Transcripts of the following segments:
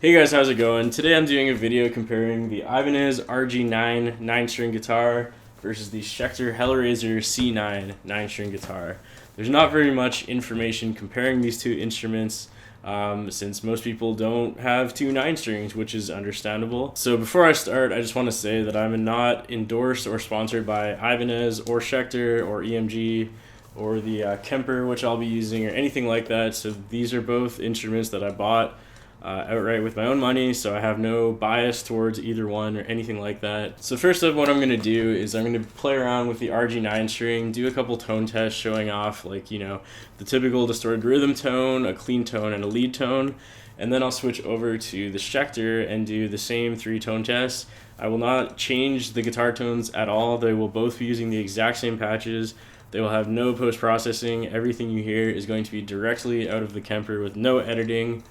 Hey guys, how's it going? Today I'm doing a video comparing the Ibanez RG9 9-string guitar versus the Schecter Hellraiser C9 9-string guitar. There's not very much information comparing these two instruments since most people don't have two 9-strings, which is understandable. So before I start, I just want to say that I'm not endorsed or sponsored by Ibanez or Schecter or EMG or the Kemper, which I'll be using, or anything like that. So these are both instruments that I bought outright with my own money, so I have no bias towards either one or anything like that. So first up, what I'm going to do is I'm going to play around with the RG9 string, do a couple tone tests showing off, like, you know, the typical distorted rhythm tone, a clean tone, and a lead tone, and then I'll switch over to the Schecter and do the same 3 tone tests. I will not change the guitar tones at all. They will both be using the exact same patches. They will have no post-processing. Everything you hear is going to be directly out of the Kemper with no editing.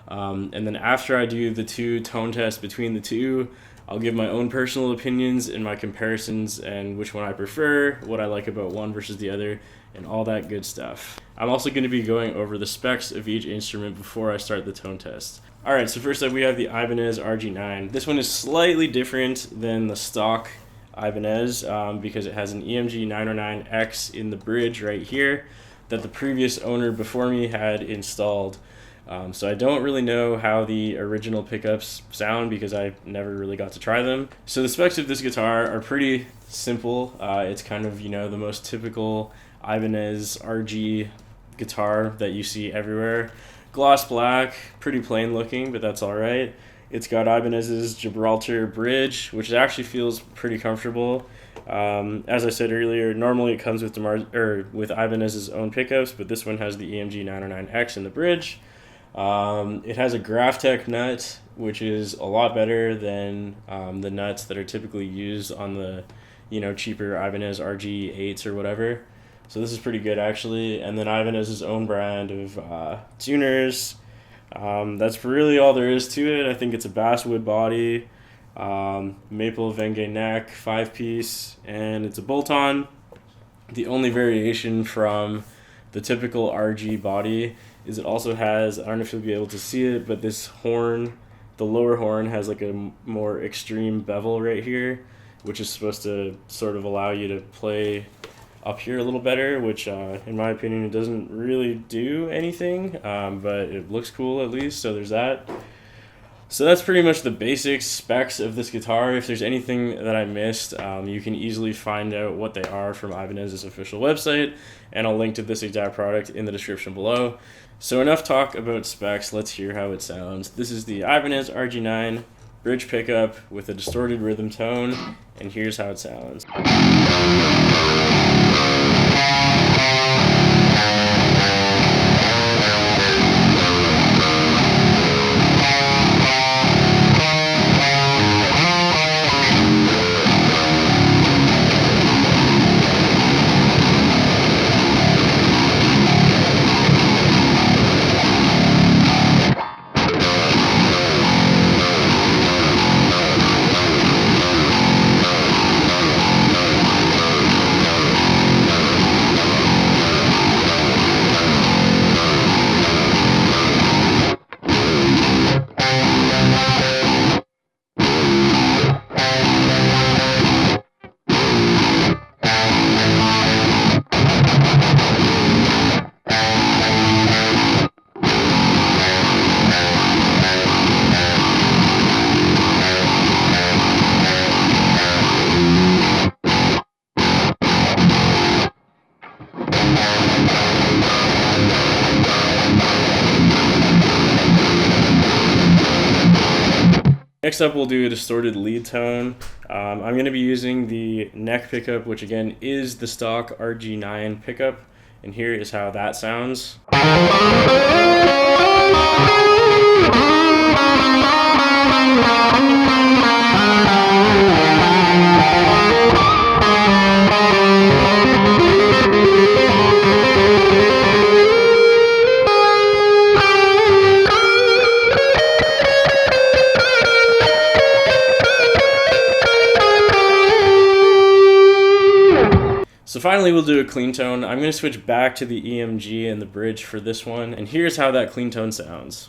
And then after I do the 2 tone tests between the two, I'll give my own personal opinions and my comparisons and which one I prefer, what I like about one versus the other, and all that good stuff. I'm also going to be going over the specs of each instrument before I start the tone test. Alright, so first up we have the Ibanez RG9. This one is slightly different than the stock Ibanez because it has an EMG 909X in the bridge right here that the previous owner before me had installed. So I don't really know how the original pickups sound because I never really got to try them. So the specs of this guitar are pretty simple. It's kind of, you know, the most typical Ibanez Rg guitar that you see everywhere. Gloss black, pretty plain looking, but that's alright. It's got Ibanez's Gibraltar bridge, which actually feels pretty comfortable. As I said earlier, normally it comes with Ibanez's own pickups, but this one has the EMG 909X in the bridge. It has a Graphtec nut, which is a lot better than the nuts that are typically used on the, you know, cheaper Ibanez RG8s or whatever. So this is pretty good actually. And then Ibanez's own brand of tuners. That's really all there is to it. I think it's a basswood body, maple Venge neck, 5-piece, and it's a bolt-on. The only variation from the typical RG body is it also has, I don't know if you'll be able to see it, but this horn, the lower horn, has like a more extreme bevel right here, which is supposed to sort of allow you to play up here a little better, which in my opinion it doesn't really do anything, but it looks cool at least, so there's that. So that's pretty much the basic specs of this guitar. If there's anything that I missed, you can easily find out what they are from Ibanez's official website, and I'll link to this exact product in the description below. So enough talk about specs, let's hear how it sounds. This is the Ibanez RG9 bridge pickup with a distorted rhythm tone, and here's how it sounds. Next up, we'll do a distorted lead tone. I'm going to be using the neck pickup, which again is the stock RG9 pickup, and here is how that sounds. So finally we'll do a clean tone. I'm going to switch back to the EMG and the bridge for this one, and here's how that clean tone sounds.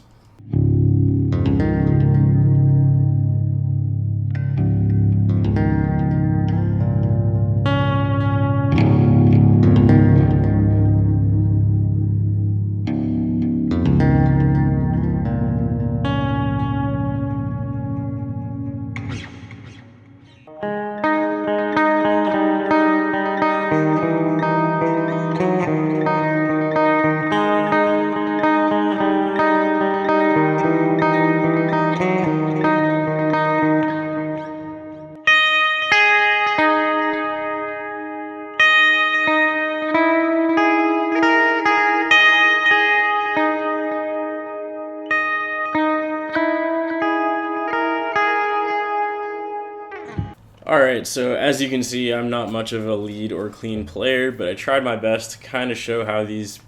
Alright, so as you can see, I'm not much of a lead or clean player, but I tried my best to kind of show how this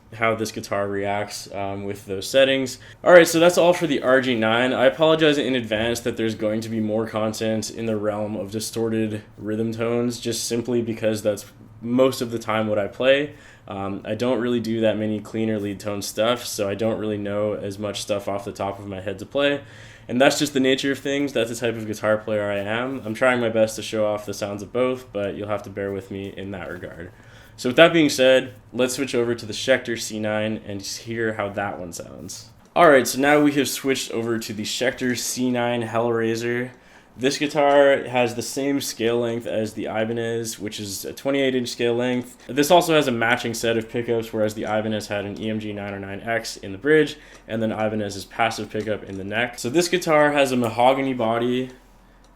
guitar reacts with those settings. Alright, so that's all for the RG9. I apologize in advance that there's going to be more content in the realm of distorted rhythm tones, just simply because that's most of the time what I play. I don't really do that many cleaner lead tone stuff, so I don't really know as much stuff off the top of my head to play. And that's just the nature of things. That's the type of guitar player I am. I'm trying my best to show off the sounds of both, but you'll have to bear with me in that regard. So with that being said, let's switch over to the Schecter C9 and just hear how that one sounds. Alright, so now we have switched over to the Schecter C9 Hellraiser. This guitar has the same scale length as the Ibanez, which is a 28-inch scale length. This also has a matching set of pickups, whereas the Ibanez had an EMG 909X in the bridge, and then Ibanez's passive pickup in the neck. So this guitar has a mahogany body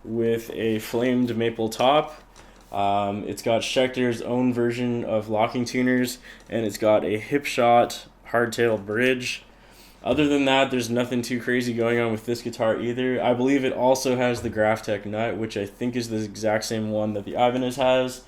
with a flamed maple top. It's got Schecter's own version of locking tuners, and it's got a hip shot hardtail bridge. Other than that, there's nothing too crazy going on with this guitar either. I believe it also has the Graphtec nut, which I think is the exact same one that the Ibanez has.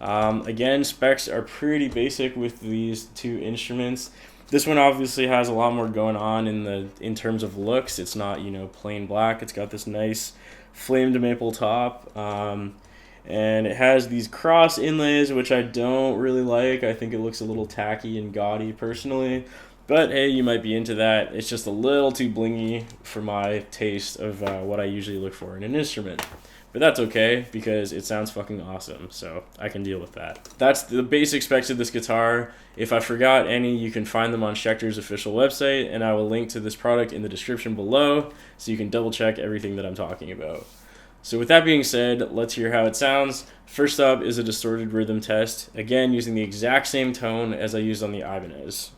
Again, specs are pretty basic with these two instruments. This one obviously has a lot more going on in terms of looks. It's not, plain black. It's got this nice flamed maple top. And it has these cross inlays, which I don't really like. I think it looks a little tacky and gaudy personally. But hey, you might be into that. It's just a little too blingy for my taste of what I usually look for in an instrument. But that's okay, because it sounds fucking awesome, so I can deal with that. That's the basic specs of this guitar. If I forgot any, you can find them on Schecter's official website, and I will link to this product in the description below, so you can double check everything that I'm talking about. So with that being said, let's hear how it sounds. First up is a distorted rhythm test, again using the exact same tone as I used on the Ibanez.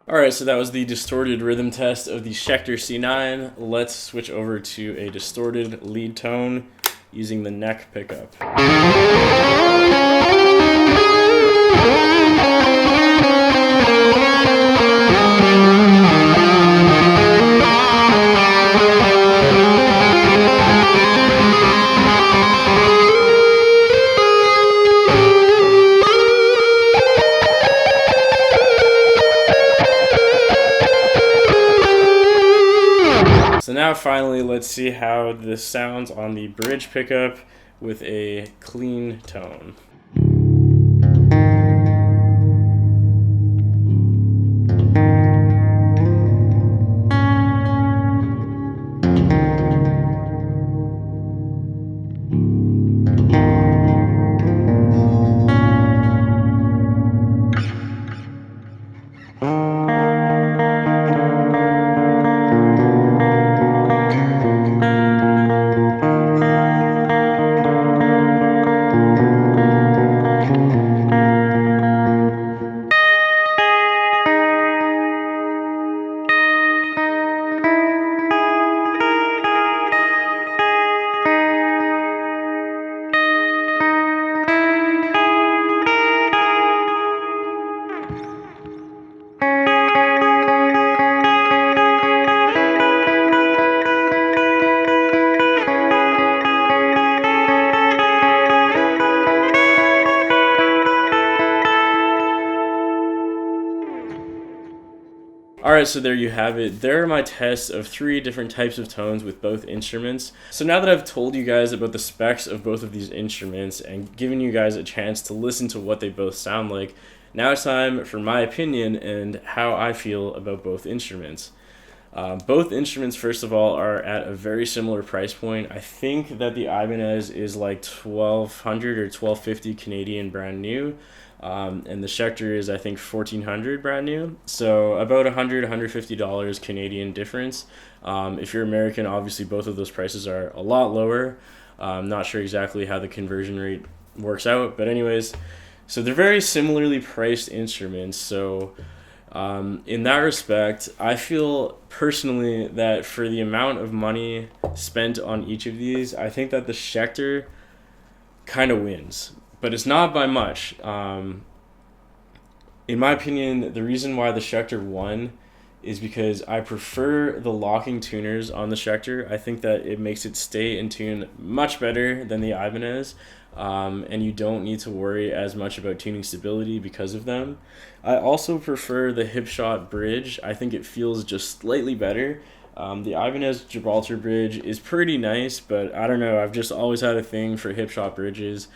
Alright, so that was the distorted rhythm test of the Schecter C9. Let's switch over to a distorted lead tone using the neck pickup. So now finally, let's see how this sounds on the bridge pickup with a clean tone. Alright, so there you have it. There are my tests of 3 different types of tones with both instruments. So now that I've told you guys about the specs of both of these instruments and given you guys a chance to listen to what they both sound like, now it's time for my opinion and how I feel about both instruments. Both instruments, first of all, are at a very similar price point. I think that the Ibanez is like $1,200 or $1,250 Canadian brand new. And the Schecter is, I think, $1,400 brand new. So about $100, $150 Canadian difference. If you're American, obviously both of those prices are a lot lower. I'm not sure exactly how the conversion rate works out. But anyways, so they're very similarly priced instruments. So in that respect, I feel personally that for the amount of money spent on each of these, I think that the Schecter kind of wins. But it's not by much. In my opinion, the reason why the Schecter won is because I prefer the locking tuners on the Schecter. I think that it makes it stay in tune much better than the Ibanez, and you don't need to worry as much about tuning stability because of them. I also prefer the hip shot bridge. I think it feels just slightly better. The Ibanez Gibraltar bridge is pretty nice, but I don't know. I've just always had a thing for hip shot bridges.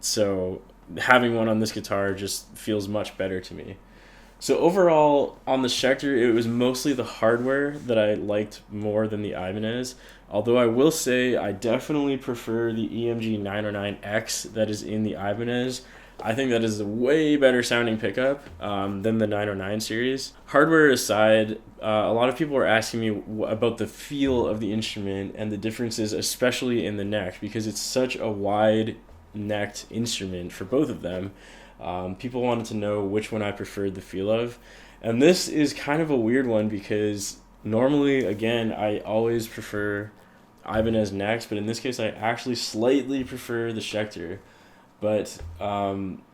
So having one on this guitar just feels much better to me. So overall, on the Schecter, it was mostly the hardware that I liked more than the Ibanez. Although I will say I definitely prefer the EMG 909X that is in the Ibanez. I think that is a way better sounding pickup than the 909 series. Hardware aside, a lot of people are asking me about the feel of the instrument and the differences, especially in the neck, because it's such a wide-necked instrument for both of them. People wanted to know which one I preferred the feel of. And this is kind of a weird one because normally, again, I always prefer Ibanez necks, but in this case, I actually slightly prefer the Schecter. But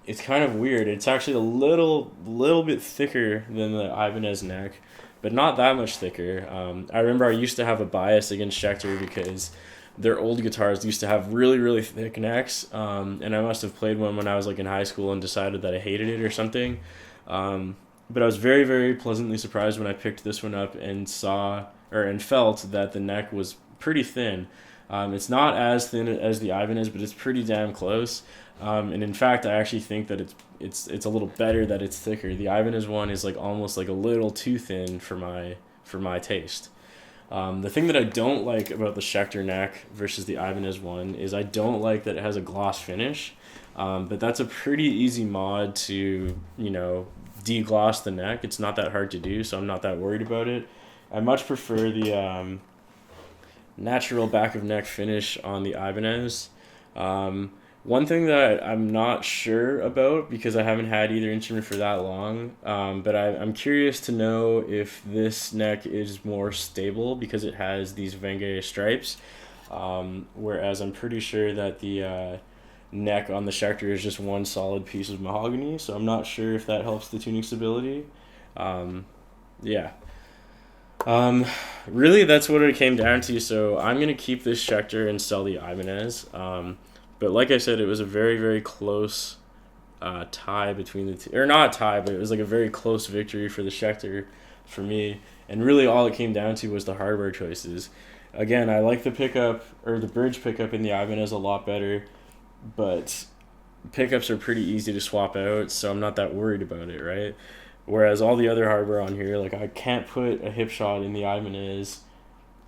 it's kind of weird. It's actually a little bit thicker than the Ibanez neck, but not that much thicker. I remember I used to have a bias against Schecter because their old guitars used to have really, really thick necks, and I must have played one when I was like in high school and decided that I hated it or something. But I was very, very pleasantly surprised when I picked this one up and felt that the neck was pretty thin. It's not as thin as the Ibanez, but it's pretty damn close. And in fact, I actually think that it's a little better that it's thicker. The Ibanez one is like almost like a little too thin for my taste. The thing that I don't like about the Schecter neck versus the Ibanez one is I don't like that it has a gloss finish. But that's a pretty easy mod to, degloss the neck. It's not that hard to do, so I'm not that worried about it. I much prefer the natural back of neck finish on the Ibanez. One thing that I'm not sure about, because I haven't had either instrument for that long, but I'm curious to know if this neck is more stable because it has these Venge stripes, whereas I'm pretty sure that the neck on the Schecter is just one solid piece of mahogany, so I'm not sure if that helps the tuning stability. Yeah. Really, that's what it came down to, so I'm going to keep this Schecter and sell the Ibanez. But like I said, it was a very, very close tie between the two. Or not a tie, but it was like a very close victory for the Schecter for me. And really all it came down to was the hardware choices. Again, I like the pickup, or the bridge pickup in the Ibanez a lot better, but pickups are pretty easy to swap out, so I'm not that worried about it, right? Whereas all the other hardware on here, like I can't put a hip shot in the Ibanez.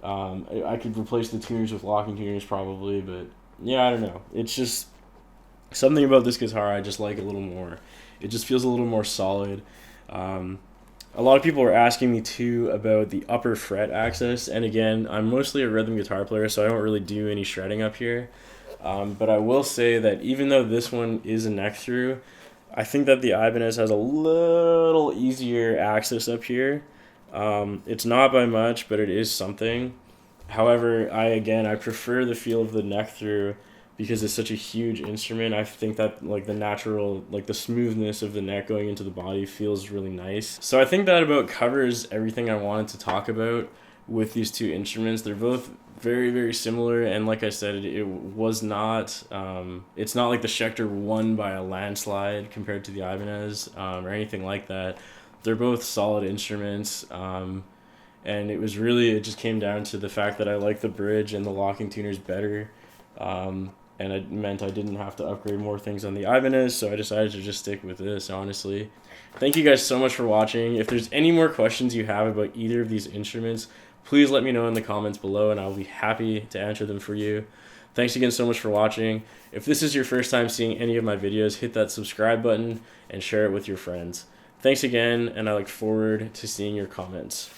I could replace the tuners with locking tuners probably, but yeah, I don't know. It's just something about this guitar I just like a little more. It just feels a little more solid. A lot of people are asking me too about the upper fret access, and again, I'm mostly a rhythm guitar player, so I don't really do any shredding up here. But I will say that even though this one is a neck through, I think that the Ibanez has a little easier access up here. It's not by much, but it is something. However, I prefer the feel of the neck through because it's such a huge instrument. I think that like the natural, like the smoothness of the neck going into the body feels really nice. So I think that about covers everything I wanted to talk about with these two instruments. They're both very, very similar, and like I said, it was not, it's not like the Schecter won by a landslide compared to the Ibanez or anything like that. they're both solid instruments. And it just came down to the fact that I like the bridge and the locking tuners better. And it meant I didn't have to upgrade more things on the Ibanez, so I decided to just stick with this, honestly. Thank you guys so much for watching. If there's any more questions you have about either of these instruments, please let me know in the comments below, and I'll be happy to answer them for you. Thanks again so much for watching. If this is your first time seeing any of my videos, hit that subscribe button and share it with your friends. Thanks again, and I look forward to seeing your comments.